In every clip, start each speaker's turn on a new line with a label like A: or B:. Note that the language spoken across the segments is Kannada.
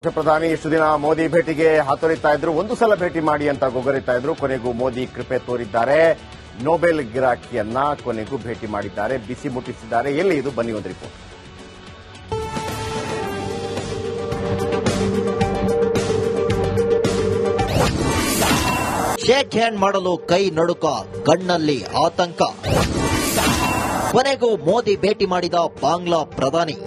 A: ಪ್ರಧಾನಿ ಇಷ್ಟು ದಿನ ಮೋದಿ ಭೇಟಿಗೆ ಹಾತೊರಿತಾ ಇದ್ರು. ಒಂದು ಸಲ ಭೇಟಿ ಮಾಡಿ ಅಂತ ಗೊಗರಿತಾ ಇದ್ರು. ಕೊನೆಗೂ ಮೋದಿ ಕೃಪೆ ತೋರಿದ್ದಾರೆ. ನೊಬೆಲ್ ಗಿರಾಕಿಯನ್ನ ಕೊನೆಗೂ ಭೇಟಿ ಮಾಡಿದ್ದಾರೆ, ಬಿಸಿ ಮುಟ್ಟಿಸಿದ್ದಾರೆ. ಎಲ್ಲಿ ಇದು? ಬನ್ನಿ ಒಂದು ರಿಪೋರ್ಟ್.
B: ಶೇಕ್ ಹ್ಯಾಂಡ್ ಮಾಡಲು ಕೈ ನಡುಕ, ಕಣ್ಣಲ್ಲಿ ಆತಂಕ. ಕೊನೆಗೂ ಮೋದಿ ಭೇಟಿ ಮಾಡಿದ ಬಾಂಗ್ಲಾ ಪ್ರಧಾನಿ.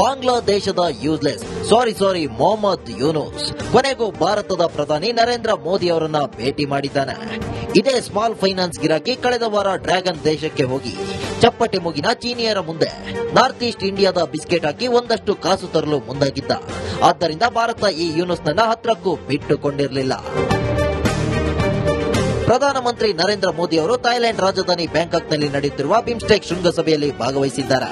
B: ಬಾಂಗ್ಲಾದೇಶದ ಯೂಸ್ಲೆಸ್ ಸಾರಿ ಮೊಹಮ್ಮದ್ ಯೂನುಸ್ ಕೊನೆಗೂ ಭಾರತದ ಪ್ರಧಾನಿ ನರೇಂದ್ರ ಮೋದಿ ಅವರನ್ನ ಭೇಟಿ ಮಾಡಿದ್ದಾನೆ. ಇದೇ ಸ್ಮಾಲ್ ಫೈನಾನ್ಸ್ ಗಿರಾಕಿ ಕಳೆದ ವಾರ ಡ್ರ್ಯಾಗನ್ ದೇಶಕ್ಕೆ ಹೋಗಿ ಚಪ್ಪಟೆ ಮುಗಿನ ಚೀನಿಯರ ಮುಂದೆ ನಾರ್ತ್ ಈಸ್ಟ್ ಇಂಡಿಯಾದ ಬಿಸ್ಕೆಟ್ ಹಾಕಿ ಒಂದಷ್ಟು ಕಾಸು ತರಲು ಮುಂದಾಗಿದ್ದ. ಆದ್ದರಿಂದ ಭಾರತ ಈ ಯೂನುಸ್ನನ್ನ ಹತ್ರಕ್ಕೂ ಬಿಟ್ಟುಕೊಂಡಿರಲಿಲ್ಲ. ಪ್ರಧಾನಮಂತ್ರಿ ನರೇಂದ್ರ ಮೋದಿ ಅವರು ಥೈಲ್ಯಾಂಡ್ ರಾಜಧಾನಿ ಬ್ಯಾಂಕಾಕ್ನಲ್ಲಿ ನಡೆಯುತ್ತಿರುವ ಬಿಮ್ಸ್ಟೆಕ್ ಶೃಂಗಸಭೆಯಲ್ಲಿ ಭಾಗವಹಿಸಿದ್ದಾರೆ.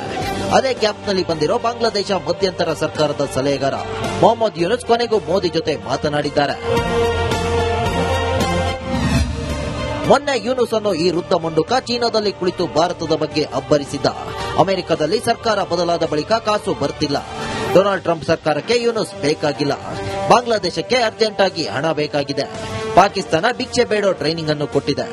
B: ಅದೇ ಗ್ಯಾಪ್ನಲ್ಲಿ ಬಂದಿರೋ ಬಾಂಗ್ಲಾದೇಶ ಮಧ್ಯಂತರ ಸರ್ಕಾರದ ಸಲಹೆಗಾರ ಮೊಹಮ್ಮದ್ ಯೂನುಸ್ ಕೊನೆಗೂ ಮೋದಿ ಜೊತೆ ಮಾತನಾಡಿದ್ದಾರೆ. ಮೊನ್ನೆ ಯೂನುಸ್ ಅನ್ನು ಈ ವೃದ್ಧ ಮಂಡುಕ ಚೀನಾದಲ್ಲಿ ಕುಳಿತು ಭಾರತದ ಬಗ್ಗೆ ಅಬ್ಬರಿಸಿದ್ದ. ಅಮೆರಿಕದಲ್ಲಿ ಸರ್ಕಾರ ಬದಲಾದ ಬಳಿಕ ಕಾಸು ಬರ್ತಿಲ್ಲ. ಡೊನಾಲ್ಡ್ ಟ್ರಂಪ್ ಸರ್ಕಾರಕ್ಕೆ ಯೂನುಸ್ ಬೇಕಾಗಿಲ್ಲ. ಬಾಂಗ್ಲಾದೇಶಕ್ಕೆ ಅರ್ಜೆಂಟ್ ಆಗಿ ಹಣ ಬೇಕಾಗಿದೆ. ಪಾಕಿಸ್ತಾನ ಭಿಕ್ಷೆ ಬೇಡೋ ಟ್ರೈನಿಂಗ್ ಅನ್ನು ಕೊಟ್ಟಿದೆ.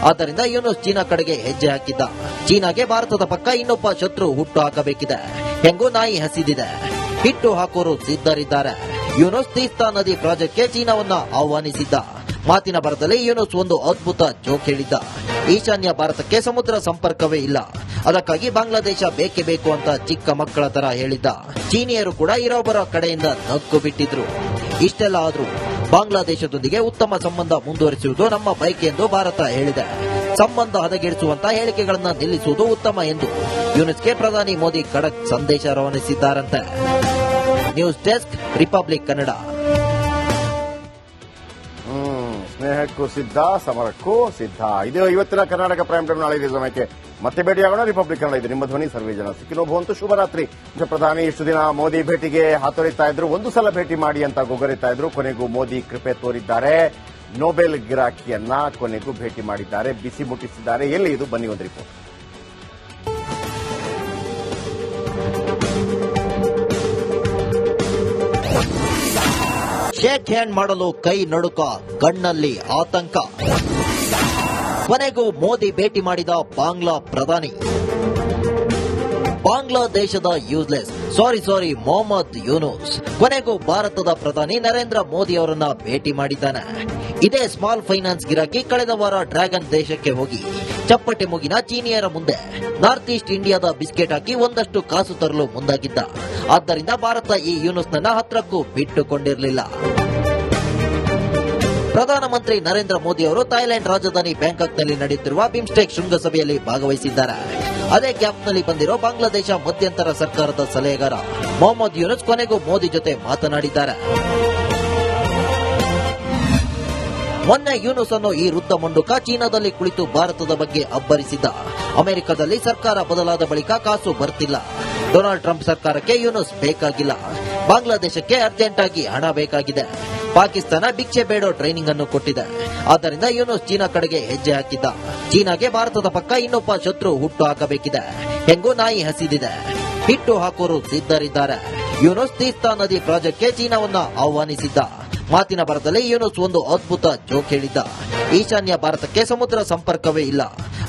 B: ಆದ್ದರಿಂದ ಯೂನುಸ್ ಚೀನಾ ಕಡೆಗೆ ಹೆಜ್ಜೆ ಹಾಕಿದ್ದ. ಚೀನಾಗೆ ಭಾರತದ ಪಕ್ಕ ಇನ್ನೊಬ್ಬ ಶತ್ರು ಹುಟ್ಟು ಹಾಕಬೇಕಿದೆ. ಹೆಂಗೂ ನಾಯಿ ಹಸಿದಿದೆ, ಹಿಟ್ಟು ಹಾಕೋರು ಸಿದ್ಧರಿದ್ದಾರೆ. ಯೂನುಸ್ ತೀಸ್ತಾ ನದಿ ಪ್ರಾಜೆಕ್ಟ್ಗೆ ಚೀನಾವನ್ನ ಆಹ್ವಾನಿಸಿದ್ದ. ಮಾತಿನ ಭರದಲ್ಲಿ ಯೂನುಸ್ ಒಂದು ಅದ್ಭುತ ಜೋಕ್ ಹೇಳಿದ್ದ. ಈಶಾನ್ಯ ಭಾರತಕ್ಕೆ ಸಮುದ್ರ ಸಂಪರ್ಕವೇ ಇಲ್ಲ, ಅದಕ್ಕಾಗಿ ಬಾಂಗ್ಲಾದೇಶ ಬೇಕೇ ಬೇಕು ಅಂತ ಚಿಕ್ಕ ಮಕ್ಕಳ ತರ ಹೇಳಿದ್ದ. ಚೀನಿಯರು ಕೂಡ ಇರೋಬ್ಬರ ಕಡೆಯಿಂದ ನಕ್ಕು ಬಿಟ್ಟಿದ್ರು. ಇಷ್ಟೆಲ್ಲ ಆದ್ರೂ ಬಾಂಗ್ಲಾದೇಶದೊಂದಿಗೆ ಉತ್ತಮ ಸಂಬಂಧ ಮುಂದುವರಿಸುವುದು ನಮ್ಮ ಬಯಕೆ ಎಂದು ಭಾರತ ಹೇಳಿದೆ. ಸಂಬಂಧ ಹದಗೆಡಿಸುವಂತ ಹೇಳಿಕೆಗಳನ್ನು ನಿಲ್ಲಿಸುವುದು ಉತ್ತಮ ಎಂದು ಯೂನುಸ್ಗೆ ಪ್ರಧಾನಿ ಮೋದಿ ಖಡಕ್ ಸಂದೇಶ ರವಾನಿಸಿದ್ದಾರಂತೆ. News desk, republic Kannada.
A: ಸ್ನೇಹಕ್ಕೂ ಸಿದ್ಧ, ಸಮರಕ್ಕೂ ಸಿದ್ಧ. ಇದು ಇವತ್ತಿನ ಕರ್ನಾಟಕ ಪ್ರೈಮ್ ಟೈಮ್. ನಾಳೆ ಇದೇ ಸಮಯಕ್ಕೆ ಮತ್ತೆ ಭೇಟಿಯಾಗೋಣ. ರಿಪಬ್ಲಿಕ್ ಕನ್ನಡ ಇದು ನಿಮ್ಮ ಧ್ವನಿ. ಸರ್ವೇ ಜನ ಸುಖಿನೋ ಭವಂತು. ಶುಭರಾತ್ರಿ. ಪ್ರಧಾನಿ ಇಷ್ಟು ದಿನ ಮೋದಿ ಭೇಟಿಗೆ ಹಾತೊರಿತಾ ಇದ್ರು. ಒಂದು ಸಲ ಭೇಟಿ ಮಾಡಿ ಅಂತ ಗೊಗರಿತಾ ಇದ್ರು. ಕೊನೆಗೂ ಮೋದಿ ಕೃಪೆ ತೋರಿದ್ದಾರೆ. ನೊಬೆಲ್ ಗಿರಾಕಿಯನ್ನ ಕೊನೆಗೂ ಭೇಟಿ ಮಾಡಿದ್ದಾರೆ, ಬಿಸಿ ಮುಟ್ಟಿಸಿದ್ದಾರೆ. ಎಲ್ಲಿ ಇದು? ಬನ್ನಿ ಒಂದು ರಿಪೋರ್ಟ್.
B: ಶೇಕ್ ಹ್ಯಾಂಡ್ ಮಾಡಲು ಕೈ ನಡುಕ, ಕಣ್ಣಲ್ಲಿ ಆತಂಕ. ಕೊನೆಗೂ ಮೋದಿ ಭೇಟಿ ಮಾಡಿದ ಬಾಂಗ್ಲಾ ಪ್ರಧಾನಿ. ಬಾಂಗ್ಲಾದೇಶದ ಯೂಸ್ಲೆಸ್ ಸಾರಿ ಮೊಹಮ್ಮದ್ ಯೂನುಸ್ ಕೊನೆಗೂ ಭಾರತದ ಪ್ರಧಾನಿ ನರೇಂದ್ರ ಮೋದಿ ಅವರನ್ನ ಭೇಟಿ ಮಾಡಿದ್ದಾನೆ. ಇದೇ ಸ್ಮಾಲ್ ಫೈನಾನ್ಸ್ ಗಿರಾಕಿ ಕಳೆದ ವಾರ ಡ್ರ್ಯಾಗನ್ ದೇಶಕ್ಕೆ ಹೋಗಿ ಚಪ್ಪಟೆ ಮುಗಿನ ಚೀನಿಯರ ಮುಂದೆ ನಾರ್ತ್ ಈಸ್ಟ್ ಇಂಡಿಯಾದ ಬಿಸ್ಕೆಟ್ ಹಾಕಿ ಒಂದಷ್ಟು ಕಾಸು ತರಲು ಮುಂದಾಗಿದ್ದ. ಆದ್ದರಿಂದ ಭಾರತ ಈ ಯೂನುಸ್ನನ್ನ ಹತ್ರಕ್ಕೂ ಬಿಟ್ಟುಕೊಂಡಿರಲಿಲ್ಲ. ಪ್ರಧಾನಮಂತ್ರಿ ನರೇಂದ್ರ ಮೋದಿ ಅವರು ಥೈಲ್ಯಾಂಡ್ ರಾಜಧಾನಿ ಬ್ಯಾಂಕಾಕ್ನಲ್ಲಿ ನಡೆಯುತ್ತಿರುವ ಬಿಮ್ಸ್ಟೆಕ್ ಶೃಂಗಸಭೆಯಲ್ಲಿ ಭಾಗವಹಿಸಿದ್ದಾರೆ. ಅದೇ ಗ್ಯಾಪ್ನಲ್ಲಿ ಬಂದಿರೋ ಬಾಂಗ್ಲಾದೇಶ ಮಧ್ಯಂತರ ಸರ್ಕಾರದ ಸಲಹೆಗಾರ ಮೊಹಮ್ಮದ್ ಯೂನುಸ್ ಕೊನೆಗೂ ಮೋದಿ ಜೊತೆ ಮಾತನಾಡಿದ್ದಾರೆ. ಮೊನ್ನೆ ಯೂನುಸ್ ಅನ್ನು ಈ ವೃದ್ಧ ಮಂಡುಕ ಚೀನಾದಲ್ಲಿ ಕುಳಿತು ಭಾರತದ ಬಗ್ಗೆ ಅಬ್ಬರಿಸಿದ್ದ. ಅಮೆರಿಕದಲ್ಲಿ ಸರ್ಕಾರ ಬದಲಾದ ಬಳಿಕ ಕಾಸು ಬರ್ತಿಲ್ಲ. ಡೊನಾಲ್ಡ್ ಟ್ರಂಪ್ ಸರ್ಕಾರಕ್ಕೆ ಯೂನುಸ್ ಬೇಕಾಗಿಲ್ಲ. ಬಾಂಗ್ಲಾದೇಶಕ್ಕೆ ಅರ್ಜೆಂಟ್ ಆಗಿ ಹಣ ಬೇಕಾಗಿದೆ. ಪಾಕಿಸ್ತಾನ ಭಿಕ್ಷೆ ಬೇಡೋ ಟ್ರೈನಿಂಗ್ ಅನ್ನು ಕೊಟ್ಟಿದೆ. ಆದ್ದರಿಂದ ಯೂನುಸ್ ಚೀನಾ ಕಡೆಗೆ ಹೆಜ್ಜೆ ಹಾಕಿದ್ದ. ಚೀನಾಗೆ ಭಾರತದ ಪಕ್ಕ ಇನ್ನೊಬ್ಬ ಶತ್ರು ಹುಟ್ಟು ಹಾಕಬೇಕಿದೆ. ಹೆಂಗೂ ನಾಯಿ ಹಸಿದಿದೆ, ಹಿಟ್ಟು ಹಾಕೋರು ಸಿದ್ಧರಿದ್ದಾರೆ. ಯೂನುಸ್ ತೀಸ್ತಾ ನದಿ ಪ್ರಾಜೆಕ್ಟ್ಗೆ ಚೀನಾವನ್ನ ಆಹ್ವಾನಿಸಿದ್ದ. ಮಾತಿನ ಭರದಲ್ಲಿ ಯೂನುಸ್ ಒಂದು ಅದ್ಭುತ ಜೋಕ್ ಹೇಳಿದ್ದ. ಈಶಾನ್ಯ ಭಾರತಕ್ಕೆ ಸಮುದ್ರ ಸಂಪರ್ಕವೇ ಇಲ್ಲ,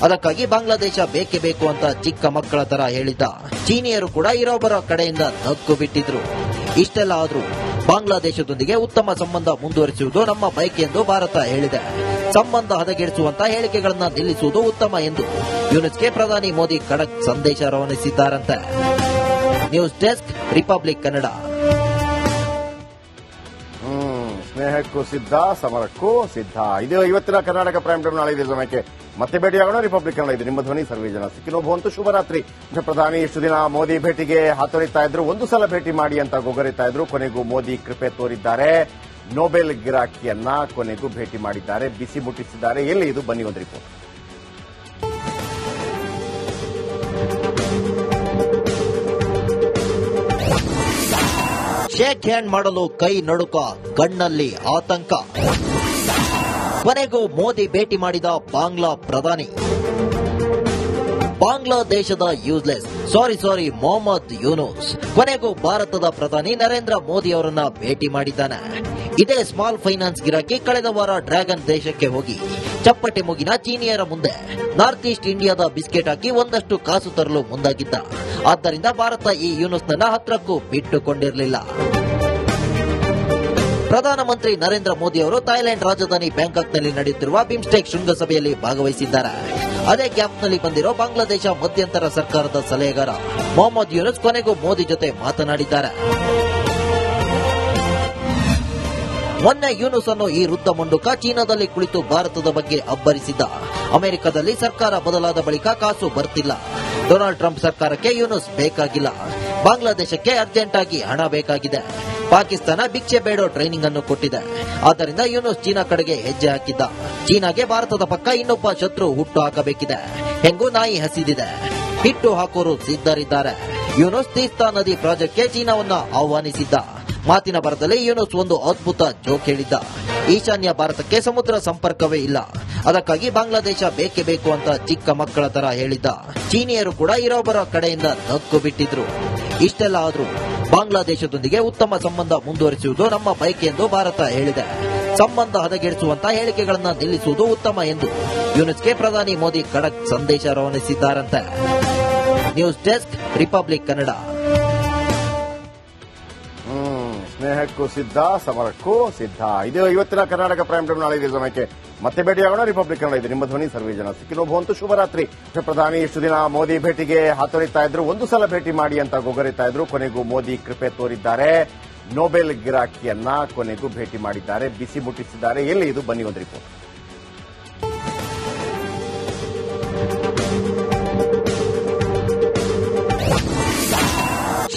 B: ಅದಕ್ಕಾಗಿ ಬಾಂಗ್ಲಾದೇಶ ಬೇಕೇ ಬೇಕು ಅಂತ ಚಿಕ್ಕ ಮಕ್ಕಳ ತರ ಹೇಳಿದ್ದ. ಚೀನಿಯರು ಕೂಡ ಇರೋಬ್ಬರ ಕಡೆಯಿಂದ ನಕ್ಕು ಬಿಟ್ಟಿದ್ರು. ಇಷ್ಟೆಲ್ಲ ಆದ್ರೂ ಬಾಂಗ್ಲಾದೇಶದೊಂದಿಗೆ ಉತ್ತಮ ಸಂಬಂಧ ಮುಂದುವರಿಸುವುದು ನಮ್ಮ ಬಯಕೆ ಎಂದು ಭಾರತ ಹೇಳಿದೆ. ಸಂಬಂಧ ಹದಗೆಡಿಸುವಂತ ಹೇಳಿಕೆಗಳನ್ನು ನಿಲ್ಲಿಸುವುದು ಉತ್ತಮ ಎಂದು ಯೂನುಸ್ಗೆ ಪ್ರಧಾನಿ ಮೋದಿ ಖಡಕ್ ಸಂದೇಶ ರವಾನಿಸಿದ್ದಾರಂತೆ. News desk, republic Kannada.
A: ಸ್ನೇಹಕ್ಕೂ ಸಿದ್ಧ, ಸಮರಕ್ಕೂ ಸಿದ್ಧ. ಇದು ಇವತ್ತಿನ ಕರ್ನಾಟಕ ಪ್ರೈಮ್ ಟೈಮ್. ನಾಳೆ ಇದೇ ಸಮಯಕ್ಕೆ ಮತ್ತೆ ಭೇಟಿಯಾಗೋಣ. ರಿಪಬ್ಲಿಕ್ ಕನ್ನಡ ಇದು ನಿಮ್ಮ ಧ್ವನಿ. ಸರ್ವೇ ಜನ ಸುಖಿನೋ ಭವಂತು. ಶುಭರಾತ್ರಿ. ಪ್ರಧಾನಿ ಇಷ್ಟು ದಿನ ಮೋದಿ ಭೇಟಿಗೆ ಹಾತೊರಿತಾ ಇದ್ರು. ಒಂದು ಸಲ ಭೇಟಿ ಮಾಡಿ ಅಂತ ಗೊಗರಿತಾ ಇದ್ರು. ಕೊನೆಗೂ ಮೋದಿ ಕೃಪೆ ತೋರಿದ್ದಾರೆ. ನೊಬೆಲ್ ಗಿರಾಕಿಯನ್ನ ಕೊನೆಗೂ ಭೇಟಿ ಮಾಡಿದ್ದಾರೆ, ಬಿಸಿ ಮುಟ್ಟಿಸಿದ್ದಾರೆ. ಎಲ್ಲಿ ಇದು? ಬನ್ನಿ ಒಂದು ರಿಪೋರ್ಟ್.
B: ಶೇಕ್ ಹ್ಯಾಂಡ್ ಮಾಡಲು ಕೈ ನಡುಕ, ಕಣ್ಣಲ್ಲಿ ಆತಂಕ. ಕೊನೆಗೂ ಮೋದಿ ಭೇಟಿ ಮಾಡಿದ ಬಾಂಗ್ಲಾ ಪ್ರಧಾನಿ. ಬಾಂಗ್ಲಾದೇಶದ ಯೂಸ್ಲೆಸ್ ಸಾರಿ ಮೊಹಮ್ಮದ್ ಯೂನುಸ್ ಕೊನೆಗೂ ಭಾರತದ ಪ್ರಧಾನಿ ನರೇಂದ್ರ ಮೋದಿ ಅವರನ್ನ ಭೇಟಿ ಮಾಡಿದ್ದಾನೆ. ಇದೇ ಸ್ಮಾಲ್ ಫೈನಾನ್ಸ್ ಗಿರಾಕಿ ಕಳೆದ ವಾರ ಡ್ರ್ಯಾಗನ್ ದೇಶಕ್ಕೆ ಹೋಗಿ ಚಪ್ಪಟೆ ಮುಗಿನ ಚೀನಿಯರ ಮುಂದೆ ನಾರ್ತ್ ಈಸ್ಟ್ ಇಂಡಿಯಾದ ಬಿಸ್ಕೆಟ್ ಹಾಕಿ ಒಂದಷ್ಟು ಕಾಸು ತರಲು ಮುಂದಾಗಿದ್ದ. ಆದ್ದರಿಂದ ಭಾರತ ಈ ಯೂನುಸ್ನನ್ನ ಹತ್ರಕ್ಕೂ ಬಿಟ್ಟುಕೊಂಡಿರಲಿಲ್ಲ. ಪ್ರಧಾನಮಂತ್ರಿ ನರೇಂದ್ರ ಮೋದಿ ಅವರು ಥೈಲ್ಯಾಂಡ್ ರಾಜಧಾನಿ ಬ್ಯಾಂಕಾಕ್ನಲ್ಲಿ ನಡೆಯುತ್ತಿರುವ ಬಿಮ್ಸ್ಟೆಕ್ ಶೃಂಗಸಭೆಯಲ್ಲಿ ಭಾಗವಹಿಸಿದ್ದಾರೆ. ಅದೇ ಗ್ಯಾಪ್ನಲ್ಲಿ ಬಂದಿರೋ ಬಾಂಗ್ಲಾದೇಶ ಮಧ್ಯಂತರ ಸರ್ಕಾರದ ಸಲಹೆಗಾರ ಮೊಹಮ್ಮದ್ ಯೂನುಸ್ ಕೊನೆಗೂ ಮೋದಿ ಜೊತೆ ಮಾತನಾಡಿದ್ದಾರೆ. ಮೊನ್ನೆ ಯೂನುಸ್ ಅನ್ನೋ ಈ ವೃದ್ಧ ಮುಂಡುಕ ಚೀನಾದಲ್ಲಿ ಕುಳಿತು ಭಾರತದ ಬಗ್ಗೆ ಅಬ್ಬರಿಸಿದ್ದ. ಅಮೆರಿಕದಲ್ಲಿ ಸರ್ಕಾರ ಬದಲಾದ ಬಳಿಕ ಕಾಸು ಬರ್ತಿಲ್ಲ. ಡೊನಾಲ್ಡ್ ಟ್ರಂಪ್ ಸರ್ಕಾರಕ್ಕೆ ಯೂನುಸ್ ಬೇಕಾಗಿಲ್ಲ. ಬಾಂಗ್ಲಾದೇಶಕ್ಕೆ ಅರ್ಜೆಂಟ್ ಆಗಿ ಹಣ ಬೇಕಾಗಿದೆ. ಪಾಕಿಸ್ತಾನ ಭಿಕ್ಷೆ ಬೇಡೋ ಟ್ರೈನಿಂಗ್ ಅನ್ನು ಕೊಟ್ಟಿದೆ. ಆದ್ದರಿಂದ ಯೂನುಸ್ ಚೀನಾ ಕಡೆಗೆ ಹೆಜ್ಜೆ ಹಾಕಿದ್ದ. ಚೀನಾಗೆ ಭಾರತದ ಪಕ್ಕ ಇನ್ನೊಬ್ಬ ಶತ್ರು ಹುಟ್ಟು ಹಾಕಬೇಕಿದೆ. ಹೆಂಗೂ ನಾಯಿ ಹಸಿದಿದೆ. ಹಿಟ್ಟು ಹಾಕೋರು ಸಿದ್ಧರಿದ್ದಾರೆ. ಯೂನುಸ್ ತೀಸ್ತಾ ನದಿ ಪ್ರಾಜೆಕ್ಟ್ಗೆ ಚೀನಾವನ್ನ ಆಹ್ವಾನಿಸಿದ್ದ. ಮಾತಿನ ಬರದಲ್ಲಿ ಯೂನುಸ್ ಒಂದು ಅದ್ಭುತ ಜೋಕ್ ಹೇಳಿದ್ದ. ಈಶಾನ್ಯ ಭಾರತಕ್ಕೆ ಸಮುದ್ರ ಸಂಪರ್ಕವೇ ಇಲ್ಲ, ಅದಕ್ಕಾಗಿ ಬಾಂಗ್ಲಾದೇಶ ಬೇಕೇ ಬೇಕು ಅಂತ ಚಿಕ್ಕ ಮಕ್ಕಳ ತರ ಹೇಳಿದ್ದ. ಚೀನಿಯರು ಕೂಡ ಇರೋಬ್ಬರ ಕಡೆಯಿಂದ ನಕ್ಕು ಬಿಟ್ಟಿದ್ರು. ಇಷ್ಟೆಲ್ಲ ಆದ್ರೂ ಬಾಂಗ್ಲಾದೇಶದೊಂದಿಗೆ ಉತ್ತಮ ಸಂಬಂಧ ಮುಂದುವರಿಸುವುದು ನಮ್ಮ ಬಯಕೆ ಎಂದು ಭಾರತ ಹೇಳಿದೆ. ಸಂಬಂಧ ಹದಗೆಡಿಸುವಂತಹ ಹೇಳಿಕೆಗಳನ್ನ ನಿಲ್ಲಿಸುವುದು ಉತ್ತಮ ಎಂದು ಯೂನುಸ್ಗೆ ಪ್ರಧಾನಿ ಮೋದಿ ಖಡಕ್ ಸಂದೇಶ ರವಾನಿಸಿದ್ದಾರಂತೆ. News desk, republic Kannada.
A: ಸ್ನೇಹಕ್ಕೂ ಸಿದ್ಧ, ಸಮರಕ್ಕೂ ಸಿದ್ಧ. ಇದು ಇವತ್ತಿನ ಕರ್ನಾಟಕ ಪ್ರೈಮ್ ಟೈಮ್. ನಾಳೆ ಇದೇ ಸಮಯಕ್ಕೆ ಮತ್ತೆ ಭೇಟಿಯಾಗೋಣ. ರಿಪಬ್ಲಿಕ್ ಕನ್ನಡ ಇದು ನಿಮ್ಮ ಧ್ವನಿ. ಸರ್ವೇ ಜನ ಸುಖಿನೋ ಭವಂತು. ಶುಭರಾತ್ರಿ. ಪ್ರಧಾನಿ ಇಷ್ಟು ದಿನ ಮೋದಿ ಭೇಟಿಗೆ ಹಾತೊರಿತಾ ಇದ್ರು. ಒಂದು ಸಲ ಭೇಟಿ ಮಾಡಿ ಅಂತ ಗೊಗರಿತಾ ಇದ್ರು. ಕೊನೆಗೂ ಮೋದಿ ಕೃಪೆ ತೋರಿದ್ದಾರೆ. ನೊಬೆಲ್ ಗಿರಾಕಿಯನ್ನ ಕೊನೆಗೂ ಭೇಟಿ ಮಾಡಿದ್ದಾರೆ, ಬಿಸಿ ಮುಟ್ಟಿಸಿದ್ದಾರೆ. ಎಲ್ಲಿ ಇದು? ಬನ್ನಿ ಒಂದು ರಿಪೋರ್ಟ್.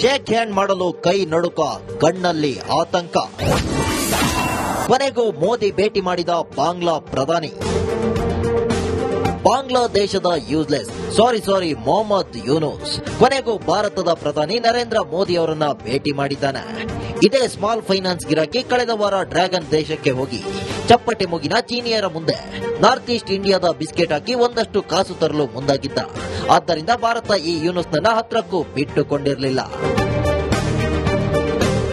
B: ಶೇಕ್ ಹ್ಯಾಂಡ್ ಮಾಡಲು ಕೈ ನಡುಕ, ಕಣ್ಣಲ್ಲಿ ಆತಂಕ. ಕೊನೆಗೂ ಮೋದಿ ಭೇಟಿ ಮಾಡಿದ ಬಾಂಗ್ಲಾ ಪ್ರಧಾನಿ. ಬಾಂಗ್ಲಾದೇಶದ ಯೂಸ್ಲೆಸ್ ಸಾರಿ ಮೊಹಮ್ಮದ್ ಯೂನುಸ್ ಕೊನೆಗೂ ಭಾರತದ ಪ್ರಧಾನಿ ನರೇಂದ್ರ ಮೋದಿ ಅವರನ್ನ ಭೇಟಿ ಮಾಡಿದ್ದಾನೆ. ಇದೇ ಸ್ಮಾಲ್ ಫೈನಾನ್ಸ್ ಗಿರಾಕಿ ಕಳೆದ ವಾರ ಡ್ರ್ಯಾಗನ್ ದೇಶಕ್ಕೆ ಹೋಗಿ ಚಪ್ಪಟೆ ಮುಗಿನ ಚೀನಿಯರ ಮುಂದೆ ನಾರ್ತ್ ಈಸ್ಟ್ ಇಂಡಿಯಾದ ಬಿಸ್ಕೆಟ್ ಹಾಕಿ ಒಂದಷ್ಟು ಕಾಸು ತರಲು ಮುಂದಾಗಿದ್ದ. ಆದ್ದರಿಂದ ಭಾರತ ಈ ಯೂನುಸ್ನನ್ನ ಹತ್ರಕ್ಕೂ ಬಿಟ್ಟುಕೊಂಡಿರಲಿಲ್ಲ.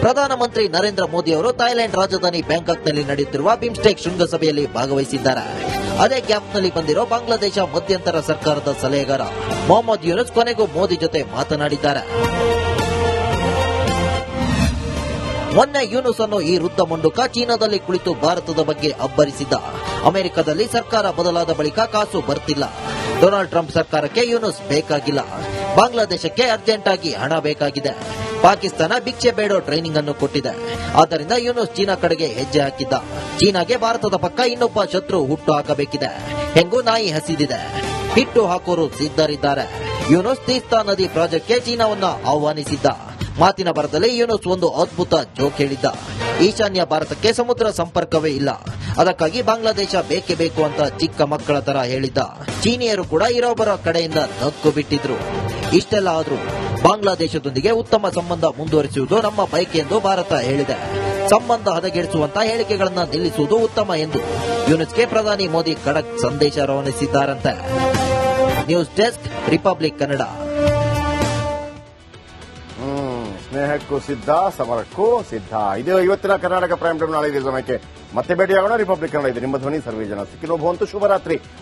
B: ಪ್ರಧಾನಮಂತ್ರಿ ನರೇಂದ್ರ ಮೋದಿ ಅವರು ಥೈಲ್ಯಾಂಡ್ ರಾಜಧಾನಿ ಬ್ಯಾಂಕಾಕ್ನಲ್ಲಿ ನಡೆಯುತ್ತಿರುವ ಬಿಮ್ಸ್ಟೆಕ್ ಶೃಂಗಸಭೆಯಲ್ಲಿ ಭಾಗವಹಿಸಿದ್ದಾರೆ. ಅದೇ ಗ್ಯಾಪ್ನಲ್ಲಿ ಬಂದಿರೋ ಬಾಂಗ್ಲಾದೇಶ ಮಧ್ಯಂತರ ಸರ್ಕಾರದ ಸಲಹೆಗಾರ ಮೊಹಮ್ಮದ್ ಯೂನುಸ್ ಕೊನೆಗೂ ಮೋದಿ ಜೊತೆ ಮಾತನಾಡಿದ್ದಾರೆ. ಮೊನ್ನೆ ಯೂನುಸ್ ಅನ್ನೋ ಈ ವೃದ್ಧ ಮುಂಡುಕ ಚೀನಾದಲ್ಲಿ ಕುಳಿತು ಭಾರತದ ಬಗ್ಗೆ ಅಬ್ಬರಿಸಿದ್ದ. ಅಮೆರಿಕದಲ್ಲಿ ಸರ್ಕಾರ ಬದಲಾದ ಬಳಿಕ ಕಾಸು ಬರ್ತಿಲ್ಲ. ಡೊನಾಲ್ಡ್ ಟ್ರಂಪ್ ಸರ್ಕಾರಕ್ಕೆ ಯೂನುಸ್ ಬೇಕಾಗಿಲ್ಲ. ಬಾಂಗ್ಲಾದೇಶಕ್ಕೆ ಅರ್ಜೆಂಟ್ ಆಗಿ ಹಣ ಬೇಕಾಗಿದೆ. ಪಾಕಿಸ್ತಾನ ಭಿಕ್ಷೆ ಬೇಡೋ ಟ್ರೈನಿಂಗ್ ಅನ್ನು ಕೊಟ್ಟಿದೆ. ಆದ್ದರಿಂದ ಯೂನುಸ್ ಚೀನಾ ಕಡೆಗೆ ಹೆಜ್ಜೆ ಹಾಕಿದ್ದ. ಚೀನಾಗೆ ಭಾರತದ ಪಕ್ಕ ಇನ್ನೊಬ್ಬ ಶತ್ರು ಹುಟ್ಟು ಹಾಕಬೇಕಿದೆ. ಹೆಂಗೂ ನಾಯಿ ಹಸಿದಿದೆ. ಹಿಟ್ಟು ಹಾಕೋರು ಸಿದ್ಧರಿದ್ದಾರೆ. ಯೂನುಸ್ ತೀಸ್ತಾ ನದಿ ಪ್ರಾಜೆಕ್ಟ್ಗೆ ಚೀನಾವನ್ನ ಆಹ್ವಾನಿಸಿದ್ದ. ಮಾತಿನ ಬರದಲ್ಲಿ ಯೂನುಸ್ ಒಂದು ಅದ್ಭುತ ಜೋಕ್ ಹೇಳಿದ್ದ. ಈಶಾನ್ಯ ಭಾರತಕ್ಕೆ ಸಮುದ್ರ ಸಂಪರ್ಕವೇ ಇಲ್ಲ, ಅದಕ್ಕಾಗಿ ಬಾಂಗ್ಲಾದೇಶ ಬೇಕೇ ಬೇಕು ಅಂತ ಚಿಕ್ಕ ಮಕ್ಕಳ ತರ ಹೇಳಿದ್ದ. ಚೀನಿಯರು ಕೂಡ ಇರೋಬ್ಬರ ಕಡೆಯಿಂದ ನಕ್ಕು ಬಿಟ್ಟಿದ್ರು. ಇಷ್ಟೆಲ್ಲ ಆದ್ರೂ ಬಾಂಗ್ಲಾದೇಶದೊಂದಿಗೆ ಉತ್ತಮ ಸಂಬಂಧ ಮುಂದುವರಿಸುವುದು ನಮ್ಮ ಬಯಕೆ ಎಂದು ಭಾರತ ಹೇಳಿದೆ. ಸಂಬಂಧ ಹದಗೆಡಿಸುವಂತಹ ಹೇಳಿಕೆಗಳನ್ನ ನಿಲ್ಲಿಸುವುದು ಉತ್ತಮ ಎಂದು ಯೂನುಸ್ಗೆ ಪ್ರಧಾನಿ ಮೋದಿ ಖಡಕ್ ಸಂದೇಶ ರವಾನಿಸಿದ್ದಾರಂತೆ. News desk, republic Kannada.
A: ಸ್ನೇಹಕ್ಕೂ ಸಿದ್ಧ, ಸಮರಕ್ಕೂ ಸಿದ್ಧ. ಇದು ಇವತ್ತಿನ ಕರ್ನಾಟಕ ಪ್ರೈಮ್ ಟೈಮ್. ನಾಳೆ ಇದೇ ಸಮಯಕ್ಕೆ ಮತ್ತೆ ಭೇಟಿಯಾಗೋಣ. ರಿಪಬ್ಲಿಕ್ ಕನ್ನಡ ಇದು ನಿಮ್ಮ ಧ್ವನಿ. ಸರ್ವೇ ಜನ ಸುಖಿನೋ ಭವಂತು. ಶುಭರಾತ್ರಿ.